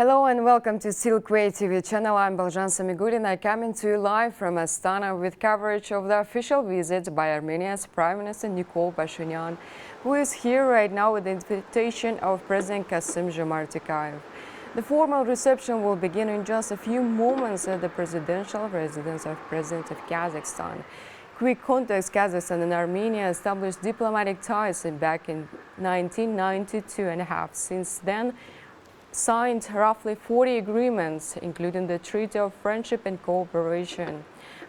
Hello and welcome to Silkway TV channel. I'm Baljan Samigurin. I come to you live from Astana with coverage of the official visit by Armenia's Prime Minister Nikol Pashinyan, who is here right now with the invitation of President Kassym-Jomart Tokayev. The formal reception will begin in just a few moments at the presidential residence of President of Kazakhstan. Quick context: Kazakhstan and Armenia established diplomatic ties back in 1992 and a half. Since then, signed roughly 40 agreements, including the Treaty of Friendship and Cooperation.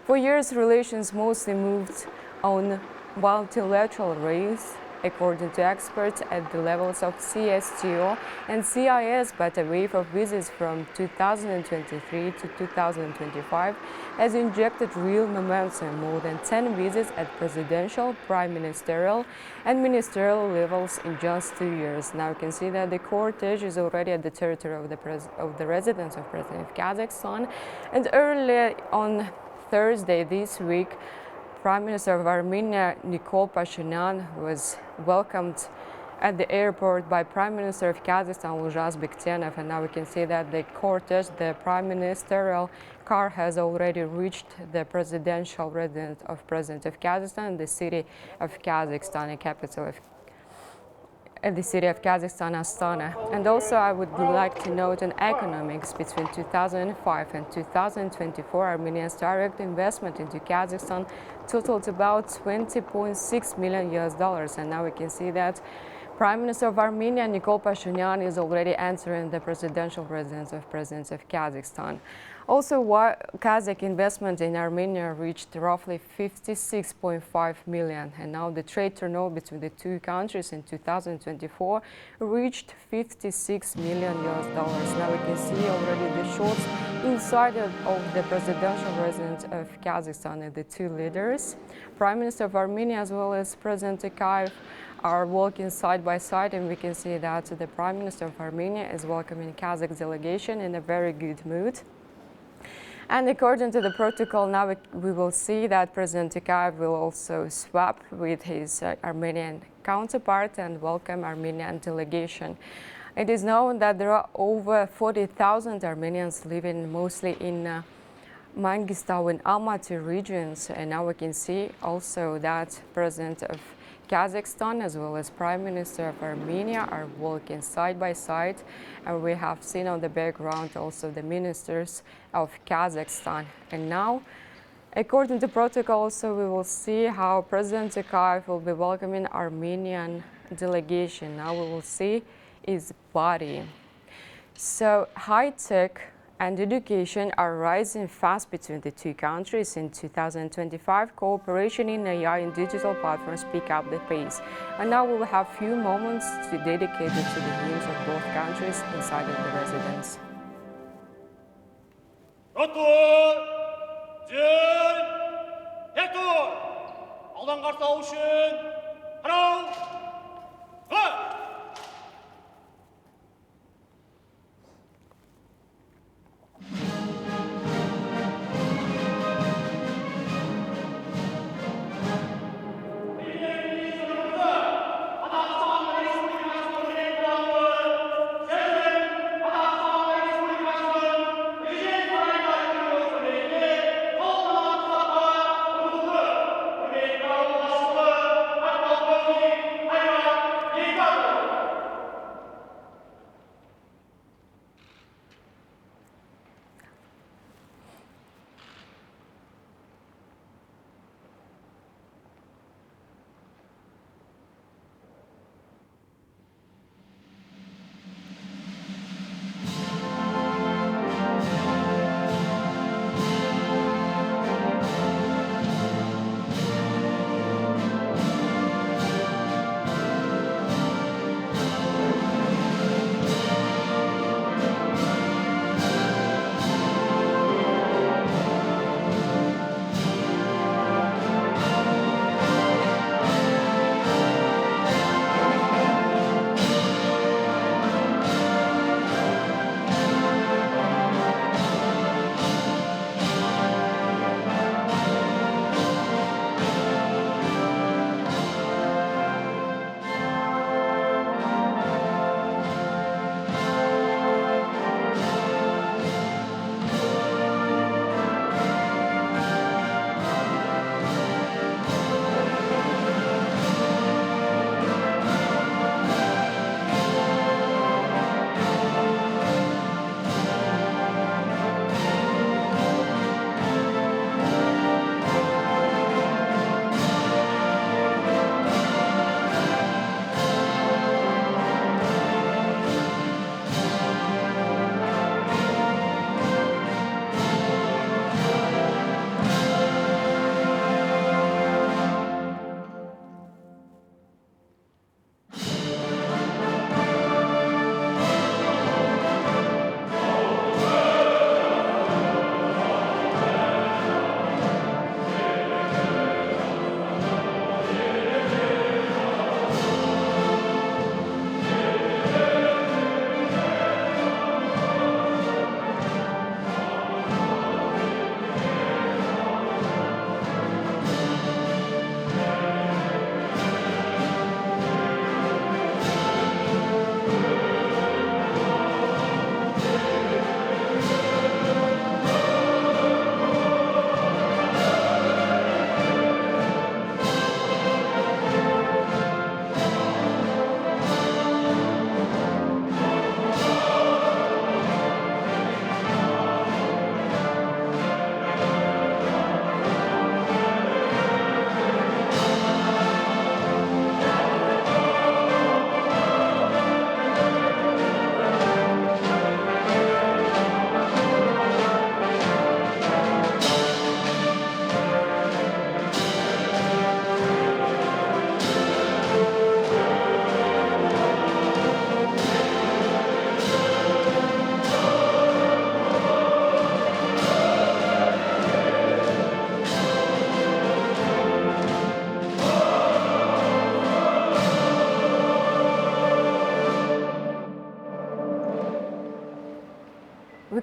For years, relations mostly moved on multilateral rails, according to experts, at the levels of CSTO and CIS, but a wave of visits from 2023 to 2025 has injected real momentum. More than 10 visits at presidential, prime ministerial and ministerial levels in just 2 years. Now you can see that the cortege is already at the territory of the residence of President of Kazakhstan, and earlier on Thursday this week, Prime Minister of Armenia Nikol Pashinyan was welcomed at the airport by Prime Minister of Kazakhstan Bektenov, and now we can see that the cortege, the prime ministerial car, has already reached the presidential residence of President of Kazakhstan, the city of Kazakhstan, the capital of the city of Kazakhstan, Astana. And also I would like to note on economics. Between 2005 and 2024, Armenia's direct investment into Kazakhstan totaled about $20.6 million US, and now we can see that Prime Minister of Armenia Nikol Pashinyan is already entering the presidential residence of President of Kazakhstan. Also, Kazakh investment in Armenia reached roughly 56.5 million, and now the trade turnover between the two countries in 2024 reached $56 million US. Now we can see already the shots inside of the presidential residence of Kazakhstan, and the two leaders, Prime Minister of Armenia as well as President Tokayev, are walking side by side, and we can see that the Prime Minister of Armenia is welcoming Kazakh delegation in a very good mood. And according to the protocol, now we will see that President Tokayev will also swap with his Armenian counterpart and welcome Armenian delegation. It is known that there are over 40,000 Armenians living mostly in Mangistau and Almaty regions, and now we can see also that President of Kazakhstan as well as Prime Minister of Armenia are walking side by side, and we have seen on the background also the ministers of Kazakhstan. And now, according to protocol, also we will see how President Tokayev will be welcoming Armenian delegation. Now we will see his body. So high-tech and education are rising fast between the two countries. In 2025, cooperation in AI and digital platforms pick up the pace. And now we will have few moments dedicated to the news of both countries inside of the residence.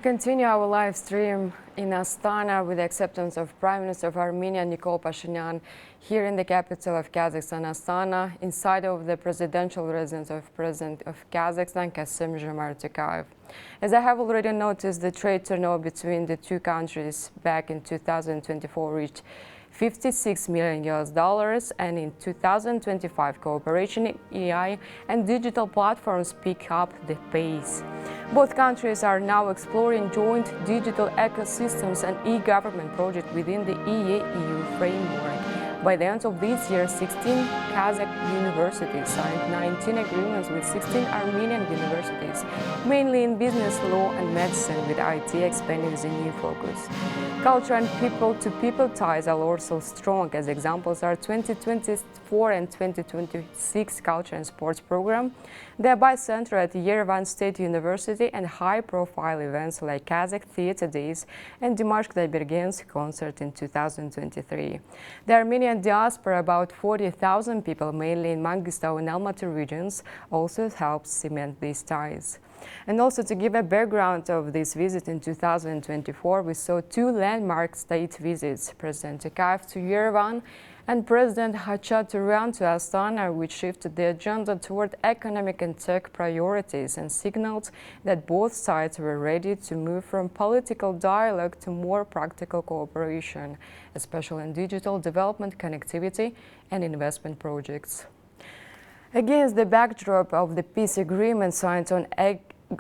continue our live stream in Astana with the acceptance of Prime Minister of Armenia, Nikol Pashinyan, here in the capital of Kazakhstan, Astana, inside of the presidential residence of President of Kazakhstan, Kassym-Jomart Tokayev. As I have already noticed, the trade turnover between the two countries back in 2024 reached $56 million, and in 2025 cooperation in AI and digital platforms pick up the pace. Both countries are now exploring joint digital ecosystems and e-government projects within the EA-EU framework. By the end of this year, 16 Kazakh universities signed 19 agreements with 16 Armenian universities, mainly in business, law and medicine, with IT expanding as a new focus. Culture and people-to-people ties are also strong, as examples are 2024 and 2026 Culture and Sports Program, the Abai Center at Yerevan State University, and high-profile events like Kazakh Theatre Days and Dimash Kudaibergen's concert in 2023. The Armenian diaspora, about 40,000 people, mainly in Mangistau and Almaty regions, also helps cement these ties. And also, to give a background of this visit in 2024, we saw two landmark state visits, President Tokayev to Yerevan and President Khachaturian to Astana, which shifted the agenda toward economic and tech priorities and signaled that both sides were ready to move from political dialogue to more practical cooperation, especially in digital development, connectivity and investment projects. Against the backdrop of the peace agreement signed on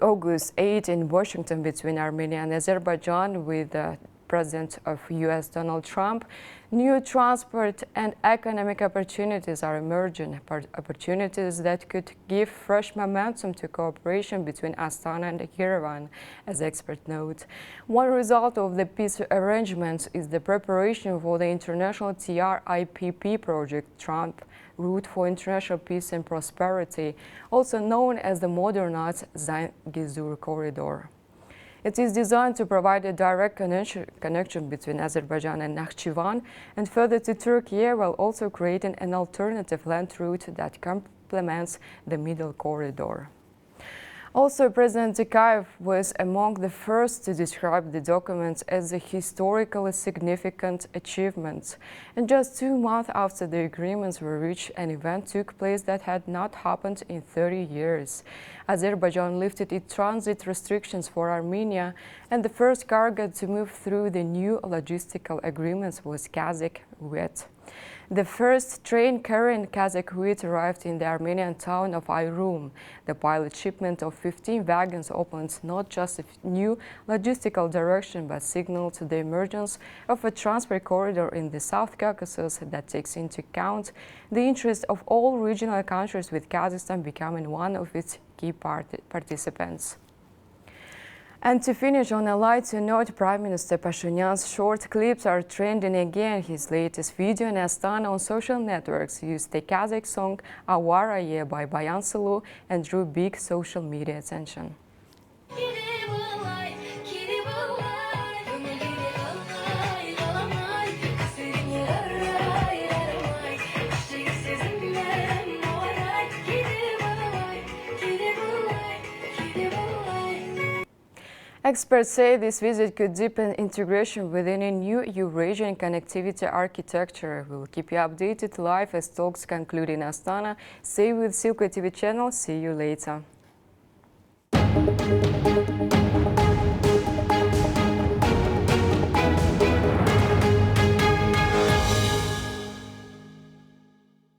August 8 in Washington between Armenia and Azerbaijan with the President of US Donald Trump, new transport and economic opportunities are emerging, opportunities that could give fresh momentum to cooperation between Astana and Yerevan, as experts note. One result of the peace arrangements is the preparation for the international TRIPP project, Trump Route for International Peace and Prosperity, also known as the modernized Zangezur Corridor. It is designed to provide a direct connection between Azerbaijan and Nakhchivan and further to Turkey, while also creating an alternative land route that complements the Middle Corridor. Also, President Tokayev was among the first to describe the document as a historically significant achievement. And just 2 months after the agreements were reached, an event took place that had not happened in 30 years. Azerbaijan lifted its transit restrictions for Armenia, and the first cargo to move through the new logistical agreements was Kazakh wheat. The first train carrying Kazakh wheat arrived in the Armenian town of Ayrum. The pilot shipment of 15 wagons opened not just a new logistical direction, but signaled the emergence of a transport corridor in the South Caucasus that takes into account the interest of all regional countries, with Kazakhstan becoming one of its key participants. And to finish on a lighter note, Prime Minister Pashinyan's short clips are trending again. His latest video in Astana on social networks used the Kazakh song Aqorda by Bayan Sulu and drew big social media attention. Experts say this visit could deepen integration within a new Eurasian connectivity architecture. We'll keep you updated live as talks conclude in Astana. Stay with Silk TV channel. See you later.